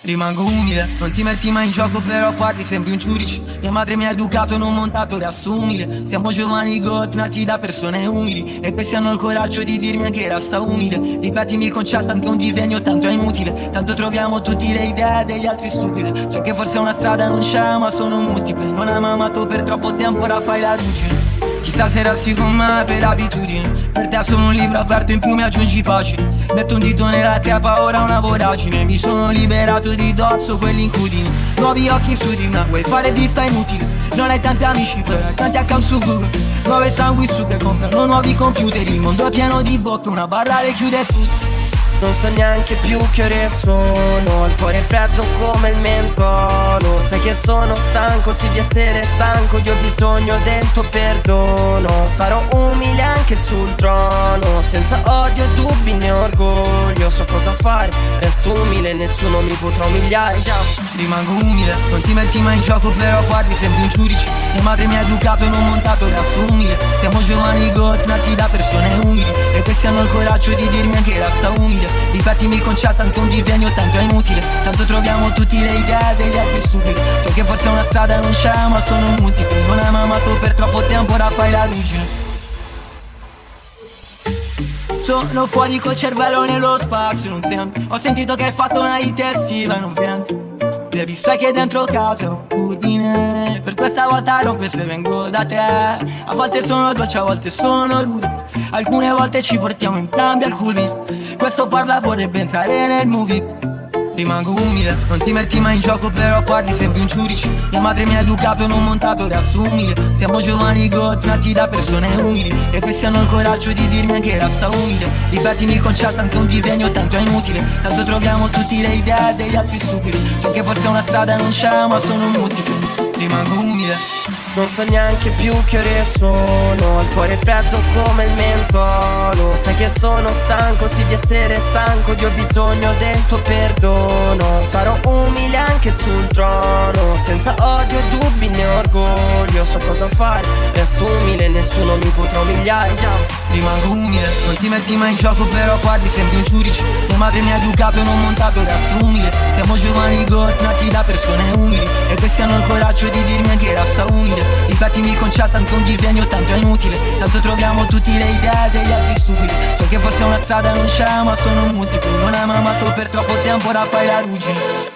Rimango umile, non ti metti mai in gioco però parli sembri un giudice. Mia madre mi ha educato, non montato riassumile. Siamo giovani got, nati da persone umili, e questi hanno il coraggio di dirmi anche razza umile. Ripetimi il concetto, anche un disegno tanto è inutile. Tanto troviamo tutte le idee degli altri stupide. So che forse una strada non c'è ma sono multiple. Non hai amato per troppo tempo, ora fai la ruggine. Chissà se resti con me per abitudine. Per te sono un libro aperto, in più mi aggiungi pagine. Metto un dito nella crepa, ora una voragine. Mi sono liberato di dosso quell'incudine. Nuovi occhi su di me, vuoi fare biffa inutile. Non hai tanti amici però hai tanti account su Google. Nuove sanguisughe comprano nuovi computer. Il mondo è pieno di bocche, una barra le chiude tutto. Non so neanche più che ore sono, il cuore è freddo come il mentolo. Sai che sono stanco, sì di essere stanco, io ho bisogno del tuo perdono. Sarò umile anche sul trono, senza odio, dubbi né orgoglio. So cosa fare, resto umile, nessuno mi potrà umiliare. Rimango umile, non ti metti mai in gioco però parli sembri un giudice. Mia madre mi ha educato, non montato riassumile. Siamo giovani got, nati da persone umili, e questi hanno il coraggio di dirmi anche razza umile. Ripetimi il concetto, anche un disegno tanto è inutile. Tanto troviamo tutte le idee degli altri stupidi. So che forse una strada non c'è ma sono multiple. Non hai amato per troppo tempo, ora fai la ruggine. Sono fuori col cervello nello spazio, non tempo. Ho sentito che hai fatto una hit estiva e non pianto. Baby, sai che dentro casa ho ordine. Per questa volta rompe se vengo da te. A volte sono dolce, a volte sono rude. Alcune volte ci portiamo entrambi al culmine. Questo parla vorrebbe entrare nel movie. Rimango umile, non ti metti mai in gioco però parli sembri un giudice. Mia madre mi ha educato, non montato riassumile. Siamo giovani got, nati da persone umili, e questi hanno il coraggio di dirmi anche razza umile. Ripetimi il concetto, anche un disegno tanto è inutile. Tanto troviamo tutte le idee degli altri stupidi. So che forse una strada non c'è ma sono multiple. Rimango umile. Non so neanche più che ore sono, il cuore è freddo come il mentolo. Sai che sono stanco, sì di essere stanco, io ho bisogno del tuo perdono. Sarò umile anche sul trono, senza odio, dubbi né orgoglio. So cosa fare, resto umile, nessuno mi potrà umiliare. Rimango umile, non ti metti mai in gioco però parli sembri un giudice. Mia madre mi ha educato, non montato riassumile. Siamo giovani got, nati da persone umili, e questi hanno il coraggio di dirmi anche razza umile. Ripetimi il concetto, anche un disegno tanto è inutile. Tanto troviamo tutte le idee degli altri stupidi. So che forse una strada non c'è ma sono multiple. Non hai mai amato per troppo tempo, ora fai la ruggine.